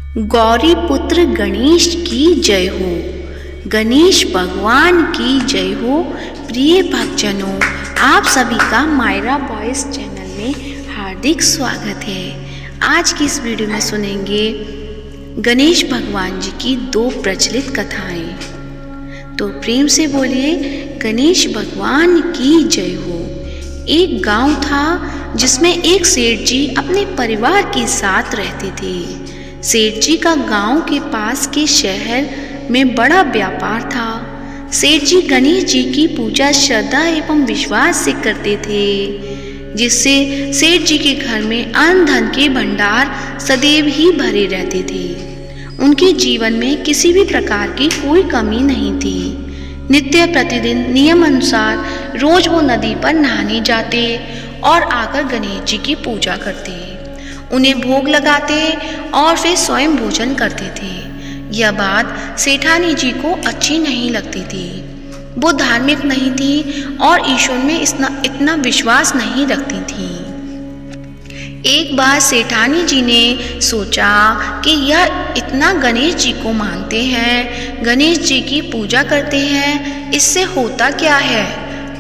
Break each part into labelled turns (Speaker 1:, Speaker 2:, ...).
Speaker 1: गौरी पुत्र गणेश की जय हो। गणेश भगवान की जय हो। प्रिय भक्तजनों, आप सभी का मायरा वॉइस चैनल में हार्दिक स्वागत है। आज की इस वीडियो में सुनेंगे गणेश भगवान जी की दो प्रचलित कथाएं। तो प्रेम से बोलिए गणेश भगवान की जय हो। एक गांव था जिसमें एक सेठ जी अपने परिवार के साथ रहते थे। सेठ जी का गांव के पास के शहर में बड़ा व्यापार था। सेठ जी गणेश जी की पूजा श्रद्धा एवं विश्वास से करते थे, जिससे सेठ जी के घर में अन्न धन के भंडार सदैव ही भरे रहते थे। उनके जीवन में किसी भी प्रकार की कोई कमी नहीं थी। नित्य प्रतिदिन नियम अनुसार रोज वो नदी पर नहाने जाते और आकर गणेश जी की पूजा करते, उन्हें भोग लगाते और फिर स्वयं भोजन करते थे। यह बात सेठानी जी को अच्छी नहीं लगती थी। वो धार्मिक नहीं थी और ईश्वर में इतना विश्वास नहीं रखती थी। एक बार सेठानी जी ने सोचा कि यह इतना गणेश जी को मानते हैं, गणेश जी की पूजा करते हैं, इससे होता क्या है।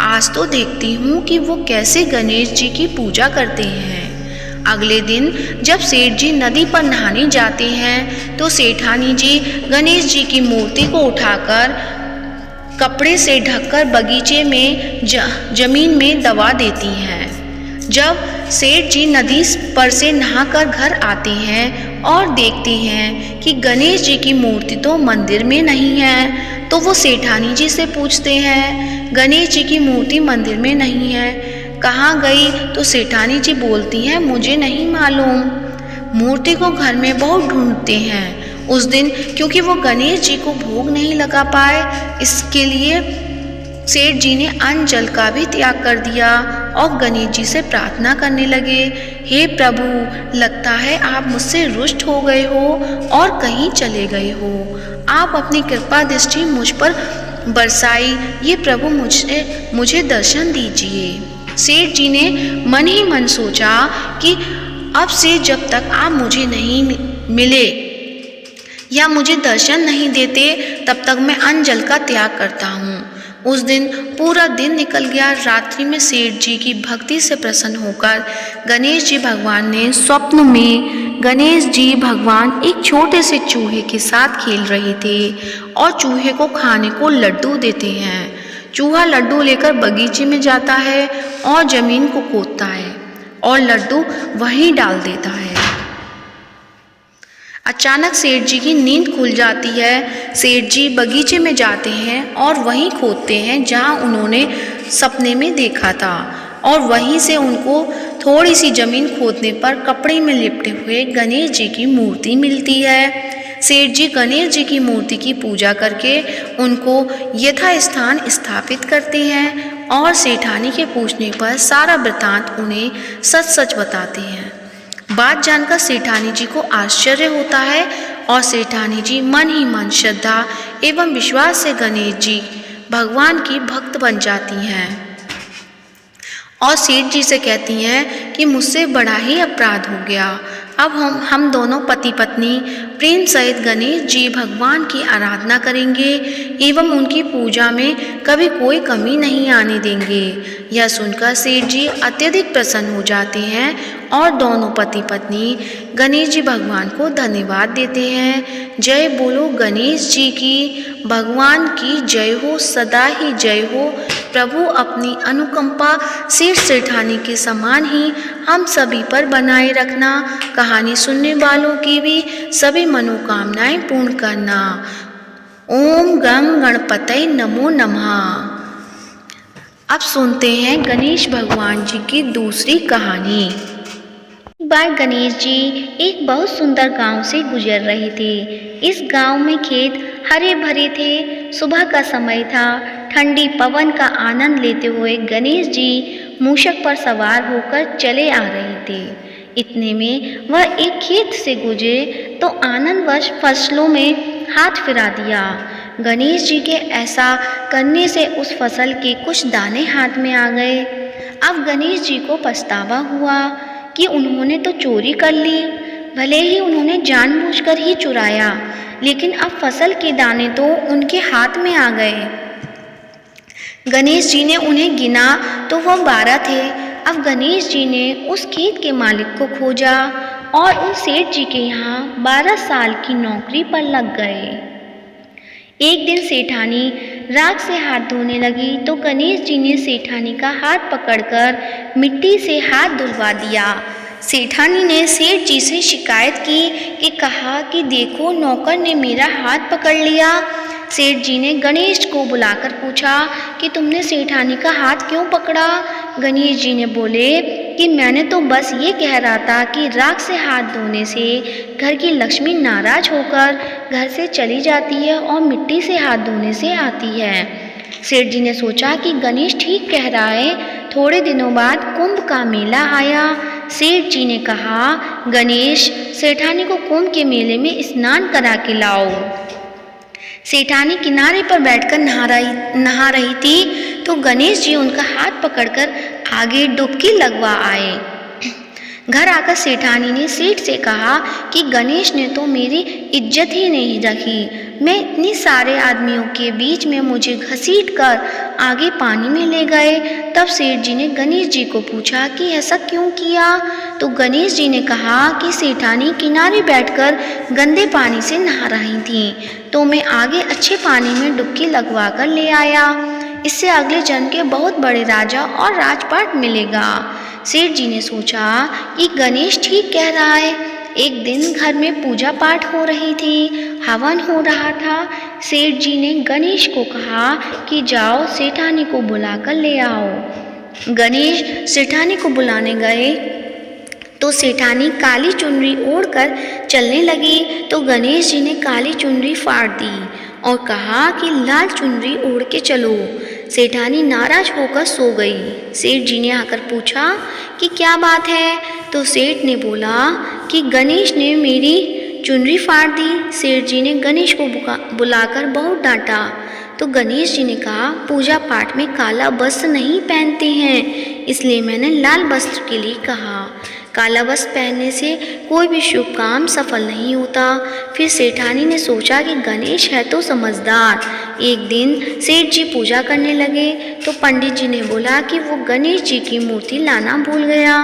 Speaker 1: आज तो देखती हूँ कि वो कैसे गणेश जी की पूजा करते हैं। अगले दिन जब सेठ जी नदी पर नहाने जाते हैं तो सेठानी जी गणेश जी की मूर्ति को उठाकर कपड़े से ढककर बगीचे में जमीन में दबा देती हैं। जब सेठ जी नदी पर से नहाकर घर आते हैं और देखते हैं कि गणेश जी की मूर्ति तो मंदिर में नहीं है, तो वो सेठानी जी से पूछते हैं, गणेश जी की मूर्ति मंदिर में नहीं है, कहाँ गई। तो सेठानी जी बोलती हैं, मुझे नहीं मालूम। मूर्ति को घर में बहुत ढूंढते हैं। उस दिन क्योंकि वो गणेश जी को भोग नहीं लगा पाए, इसके लिए सेठ जी ने अन्न जल का भी त्याग कर दिया और गणेश जी से प्रार्थना करने लगे, हे प्रभु, लगता है आप मुझसे रुष्ट हो गए हो और कहीं चले गए हो। आप अपनी कृपा दृष्टि मुझ पर बरसाई, ये प्रभु मुझे दर्शन दीजिए। सेठ जी ने मन ही मन सोचा कि अब से जब तक आप मुझे नहीं मिले या मुझे दर्शन नहीं देते, तब तक मैं अन्न जल का त्याग करता हूँ। उस दिन पूरा दिन निकल गया। रात्रि में सेठ जी की भक्ति से प्रसन्न होकर गणेश जी भगवान ने स्वप्न में गणेश जी भगवान एक छोटे से चूहे के साथ खेल रहे थे और चूहे को खाने को लड्डू देते हैं। चूहा लड्डू लेकर बगीचे में जाता है और जमीन को खोदता है और लड्डू वहीं डाल देता है। अचानक सेठ जी की नींद खुल जाती है। सेठ जी बगीचे में जाते हैं और वहीं खोदते हैं जहां उन्होंने सपने में देखा था, और वहीं से उनको थोड़ी सी जमीन खोदने पर कपड़े में लिपटे हुए गणेश जी की मूर्ति मिलती है। सेठ जी गणेश जी की मूर्ति की पूजा करके उनको यथास्थान स्थापित करते हैं और सेठानी के पूछने पर सारा वृतांत उन्हें सच सच बताते हैं। बात जानकर सेठानी जी को आश्चर्य होता है और सेठानी जी मन ही मन श्रद्धा एवं विश्वास से गणेश जी भगवान की भक्त बन जाती हैं और सेठ जी से कहती हैं कि मुझसे बड़ा ही अपराध हो गया। अब हम दोनों पति पत्नी प्रेम सहित गणेश जी भगवान की आराधना करेंगे एवं उनकी पूजा में कभी कोई कमी नहीं आने देंगे। यह सुनकर सेठ जी अत्यधिक प्रसन्न हो जाते हैं और दोनों पति पत्नी गणेश जी भगवान को धन्यवाद देते हैं। जय बोलो गणेश जी की, भगवान की जय हो, सदा ही जय हो। प्रभु अपनी अनुकंपा सेठ सेठानी के समान ही हम सभी पर बनाए रखना। कहानी सुनने वालों की भी सभी मनोकामनाएं पूर्ण करना। ओम गं गणपतये नमो नमः। अब सुनते हैं गणेश भगवान जी की दूसरी कहानी। एक बार गणेश जी एक बहुत सुंदर गांव से गुजर रहे थे। इस गांव में खेत हरे भरे थे। सुबह का समय था। ठंडी पवन का आनंद लेते हुए गणेश जी मूषक पर सवार होकर चले आ रहे थे। इतने में वह एक खेत से गुजरे तो आनंदवश फसलों में हाथ फिरा दिया। गणेश जी के ऐसा करने से उस फसल के कुछ दाने हाथ में आ गए। अब गणेश जी को पछतावा हुआ कि उन्होंने तो चोरी कर ली। भले ही उन्होंने जानबूझकर ही चुराया, लेकिन अब फसल के दाने तो उनके हाथ में आ गए। गणेश जी ने उन्हें गिना तो वह 12 थे। अब गणेश जी ने उस खेत के मालिक को खोजा और उन सेठ जी के यहाँ 12 साल की नौकरी पर लग गए। एक दिन सेठानी राख से हाथ धोने लगी तो गणेश जी ने सेठानी का हाथ पकड़कर मिट्टी से हाथ धुलवा दिया। सेठानी ने सेठ जी से शिकायत की कि कहा कि देखो, नौकर ने मेरा हाथ पकड़ लिया। सेठ जी ने गणेश को बुलाकर पूछा कि तुमने सेठानी का हाथ क्यों पकड़ा? गणेश जी ने बोले कि मैंने तो बस ये कह रहा था कि राख से हाथ धोने से घर की लक्ष्मी नाराज होकर घर से चली जाती है और मिट्टी से हाथ धोने से आती है। सेठ जी ने सोचा कि गणेश ठीक कह रहा है। थोड़े दिनों बाद कुंभ का मेला आया। सेठ जी ने कहा, गणेश, सेठानी को कुंभ के मेले में स्नान करा के लाओ। सेठानी किनारे पर बैठकर नहा रही थी तो गणेश जी उनका हाथ पकड़कर आगे डुबकी लगवा आए। घर आकर सेठानी ने सेठ से कहा कि गणेश ने तो मेरी इज्जत ही नहीं रखी। मैं इतने सारे आदमियों के बीच में मुझे घसीट कर आगे पानी में ले गए। तब सेठ जी ने गणेश जी को पूछा कि ऐसा क्यों किया? तो गणेश जी ने कहा कि सेठानी किनारे बैठकर गंदे पानी से नहा रही थी तो मैं आगे अच्छे पानी में डुबकी लगवा कर ले आया। इससे अगले जन्म के बहुत बड़े राजा और राजपाट मिलेगा। सेठ जी ने सोचा कि गणेश ठीक कह रहा है। एक दिन घर में पूजा पाठ हो रही थी, हवन हो रहा था। सेठ जी ने गणेश को कहा कि जाओ, सेठानी को बुलाकर ले आओ। गणेश सेठानी को बुलाने गए तो सेठानी काली चुनरी ओढ़कर चलने लगी तो गणेश जी ने काली चुनरी फाड़ दी और कहा कि लाल चुनरी ओढ़ के चलो। सेठानी नाराज होकर सो गई। सेठ जी ने आकर पूछा कि क्या बात है? तो सेठ ने बोला कि गणेश ने मेरी चुनरी फाड़ दी। सेठ जी ने गणेश को बुलाकर बहुत डांटा तो गणेश जी ने कहा, पूजा पाठ में काला वस्त्र नहीं पहनते हैं, इसलिए मैंने लाल वस्त्र के लिए कहा। काला वस्त्र पहनने से कोई भी शुभ काम सफल नहीं होता। फिर सेठानी ने सोचा कि गणेश है तो समझदार। एक दिन सेठ जी पूजा करने लगे तो पंडित जी ने बोला कि वो गणेश जी की मूर्ति लाना भूल गया।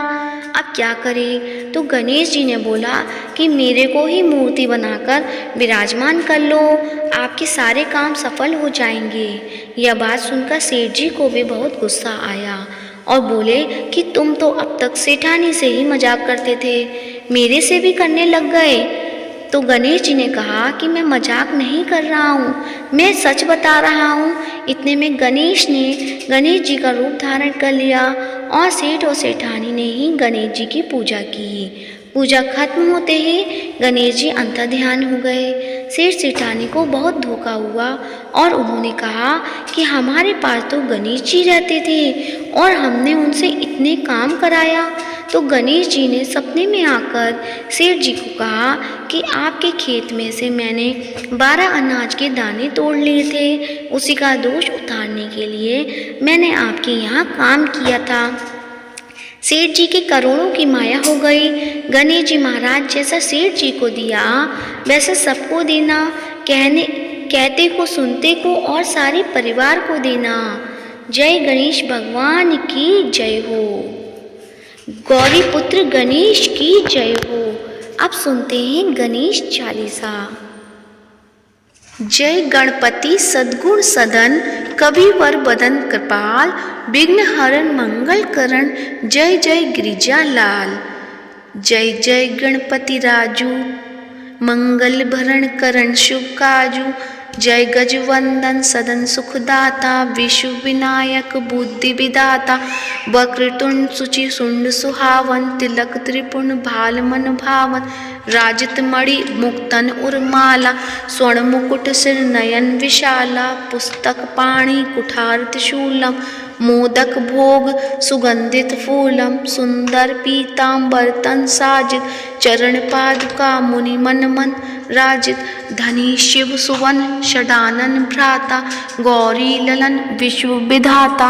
Speaker 1: अब क्या करे? तो गणेश जी ने बोला कि मेरे को ही मूर्ति बनाकर विराजमान कर लो, आपके सारे काम सफल हो जाएंगे। यह बात सुनकर सेठ जी को भी बहुत गुस्सा आया और बोले कि तुम तो अब तक सेठानी से ही मजाक करते थे, मेरे से भी करने लग गए। तो गणेश जी ने कहा कि मैं मजाक नहीं कर रहा हूँ, मैं सच बता रहा हूँ। इतने में गणेश ने गणेश जी का रूप धारण कर लिया और सेठ और सेठानी ने ही गणेश जी की पूजा की। पूजा खत्म होते ही गणेश जी अंतर्ध्यान हो गए। सेठ सेठानी को बहुत धोखा हुआ और उन्होंने कहा कि हमारे पास तो गणेश जी रहते थे और हमने उनसे इतने काम कराया। तो गणेश जी ने सपने में आकर सेठ जी को कहा कि आपके खेत में से मैंने 12 अनाज के दाने तोड़ लिए थे, उसी का दोष उतारने के लिए मैंने आपके यहाँ काम किया था। सेठ जी की करोड़ों की माया हो गई। गणेश जी महाराज जैसा सेठ जी को दिया वैसे सबको देना, कहते को सुनते को और सारे परिवार को देना। जय गणेश भगवान की जय हो, गौरी पुत्र गणेश की जय हो। अब सुनते हैं गणेश चालीसा। जय गणपति सद्गुण सदन, कविवर बदन कृपाल, विघ्न हरण मंगल करण, जय जय गिरिजा लाल। जय जय गणपति राजू, मंगल भरण करण शुभ काजू। जय गजवंदन सदन सुखदाता, विश्व विनायक बुद्धि विदाता। वक्रतुंड सुचि सुंड सुहावन, तिलक त्रिपुण भाल मन भावन। राजित मणि मुक्तन उर्माला, स्वर्ण मुकुट सिर नयन विशाला। पुस्तक पाणि कुठार त्रिशूलम, मोदक भोग सुगंधित फूलम। सुंदर पीतांबर तन साजित, चरण पादुका मुनि मन मन। राजित, धनी शिव सुवन षडानन भ्राता, गौरी ललन विश्व विधाता,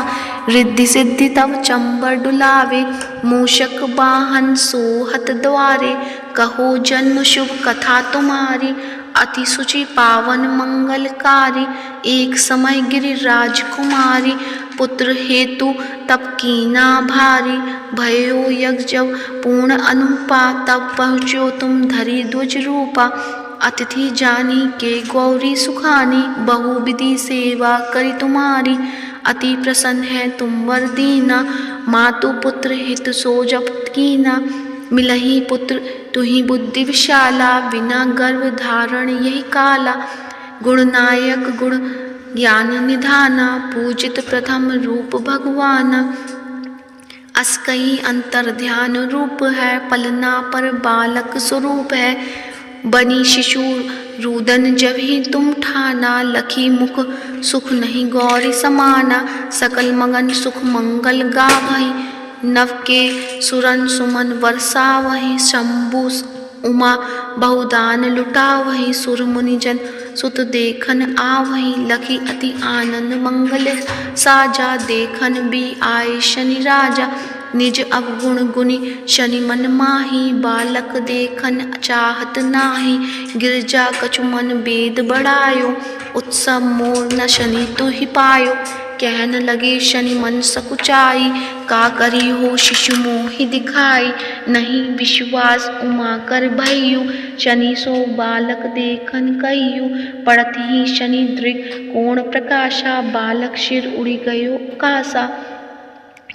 Speaker 1: रिद्धि सिद्धि तब चंबर डुलावे, मूषक वाहन सोहत द्वारे, कहो जन्म शुभ कथा तुम्हारी, अति सुचि पावन मंगलकारी, एक समय गिरिराज कुमारी, पुत्र हेतु तप कीना भारी, भयो यज्ञ जब पूर्ण अनुपा, तब पहुँचो तुम धरी ध्वज रूपा, अतिथि जानी के गौरी सुखानी, बहुविधि सेवा करी तुम्हारी, अति प्रसन्न है तुम वर दीना, मातु पुत्र हित सो जप कीना, मिलही पुत्र तुहि बुद्धि विशाला, बिना गर्भ धारण यही काला, गुणनायक गुण ज्ञान निधाना, पूजित प्रथम रूप भगवाना, अस्कई अंतर ध्यान रूप है, पलना पर बालक स्वरूप है, बनी शिशु रुदन जब ही तुम ठाना, लखी मुख सुख नहीं गौरी समाना, सकल मगन सुख मंगल गावही, नव के सुरन सुमन वर्षा वही, शंभु उमा बहुदान लुटा वही, सुर मुनिजन सुत देखन आवही, लखी अति आनंद मंगल साजा, देखन भी आए शनि राजा, निज अवगुण गुनी शनि मन माही, बालक देखन चाहत नाही, गिरजा कछु मन वेद बढ़ायो, उत्सव मोर न शनि तो ही पायो, कहन लगे शनि मन सकुचाई, का करी हो शिशु मोहि दिखाई, नहीं विश्वास उमा कर भयु, शनि सो बालक देखन कहियु, पड़त ही शनि दृग कोण प्रकाशा, बालक शिर उड़ी गयो कासा,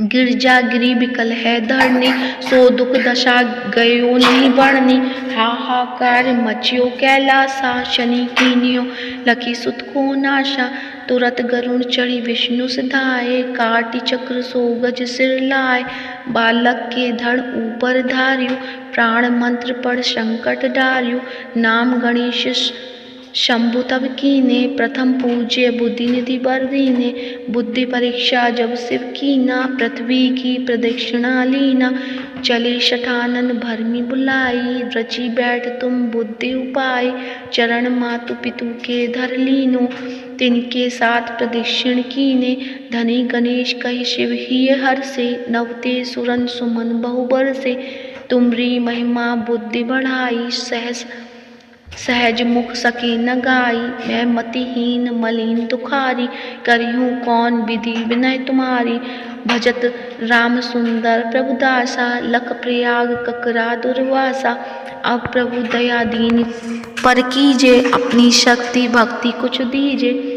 Speaker 1: गिरजा गिरी विकल है धरनी, सो दुख दशा गयो नहीं बढ़नी, हाहाकार मचियो कैलासा, शनि कीनियो लखी सुत को नाशा, तुरत गरुण चढ़ी विष्णु सिधाए, काटी चक्र सो गज सिर लाए, बालक के धड़ ऊपर धार्यु, प्राण मंत्र पढ़ संकट डार्यु, नाम गणेश शंभु तब कीने, प्रथम पूज्य बुद्धि निधि बर दीने, बुद्धि परीक्षा जब शिव कीना, पृथ्वी की प्रदक्षिणा लीना, चले शठानन भरमी बुलाई, रची बैठ तुम बुद्धि उपाय, चरण मातु पितु के धर लीनो, तिनके साथ प्रदक्षिण कीने, धनी गणेश कहि शिव ही हर से, नवते सुरन सुमन बहुबर से, तुमरी महिमा बुद्धि बढ़ाई, सहज मुख सके न गाई, मैं मतिहीन मलिन तुखारी, करिहूँ कौन विधि विनय तुम्हारी, भजत राम सुंदर प्रभु दासा, लख प्रयाग ककरा दुर्वासा, अब प्रभु दया दीन पर कीजे, अपनी शक्ति भक्ति कुछ दीजे,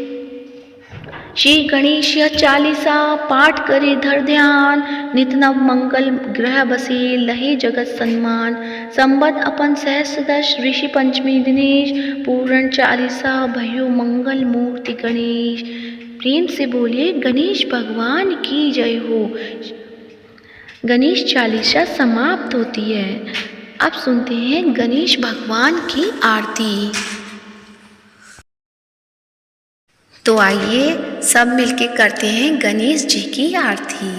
Speaker 1: श्री गणेश चालीसा पाठ करे धर ध्यान, नित नव मंगल ग्रह बसे लहे जगत सम्मान, संबत अपन सहस्रदश ऋषि पंचमी दिनेश, पूर्ण चालीसा भयो मंगल मूर्ति गणेश, प्रेम से बोलिए गणेश भगवान की जय हो। गणेश चालीसा समाप्त होती है। अब सुनते हैं गणेश भगवान की आरती। तो आइए सब मिलके करते हैं गणेश जी की आरती।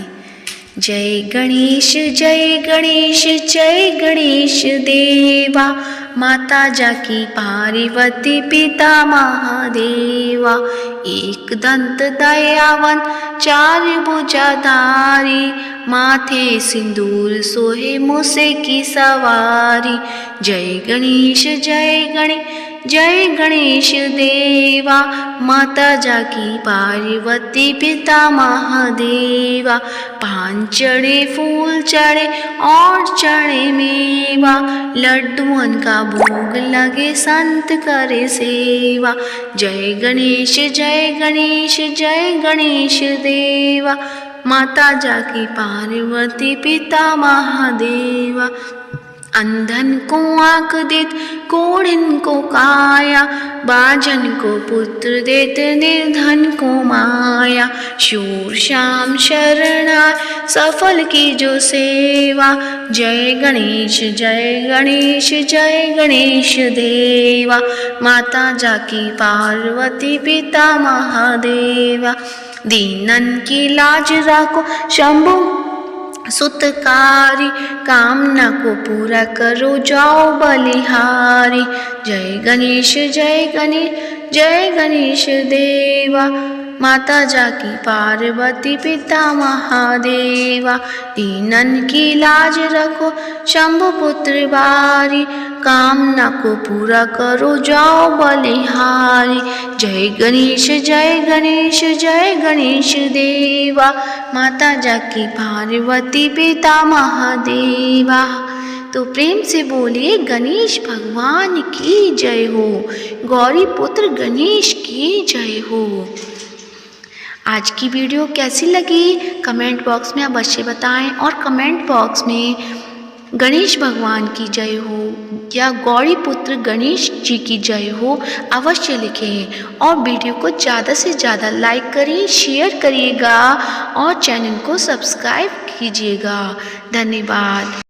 Speaker 1: जय गणेश जय गणेश जय गणेश देवा, माता जाकी पार्वती पिता महादेवा, एक दंत दयावन चार भुजाधारी, माथे सिंदूर सोहे मूसे की सवारी। जय गणेश जय गणेश देवा, माता जाकी पार्वती पिता महादेवा, पांच चढ़े फूल चढ़े और चढ़े मेवा, लड्डुअन का भोग लगे संत करे सेवा। जय गणेश जय गणेश देवा, माता जाकी पार्वती पिता महादेवा, अंधन को आँख देत कोढ़िन को काया, बाझन को पुत्र देत निर्धन को माया, शूर श्याम शरणा सफल की जो सेवा। जय गणेश जय गणेश देवा, माता जाकी पार्वती पिता महादेवा, दीनन की लाज राखो शंभु सुतकारी, कामना को पूरा करो जाओ बलिहारी। जय गणेश जय गणेश जय गणेश देवा, माता जाकी पार्वती पिता महादेवा। दीनन की लाज रखो शंभु पुत्र बारी, कामना को पूरा करो जाओ बलिहारी। जय गणेश जय गणेश जय गणेश देवा, माता जाकी पार्वती पिता महादेवा। तो प्रेम से बोलिए गणेश भगवान की जय हो, गौरी पुत्र गणेश की जय हो। आज की वीडियो कैसी लगी कमेंट बॉक्स में अवश्य बताएं, और कमेंट बॉक्स में गणेश भगवान की जय हो या गौरी पुत्र गणेश जी की जय हो अवश्य लिखें। और वीडियो को ज़्यादा से ज़्यादा लाइक करिए, शेयर करिएगा और चैनल को सब्सक्राइब कीजिएगा। धन्यवाद।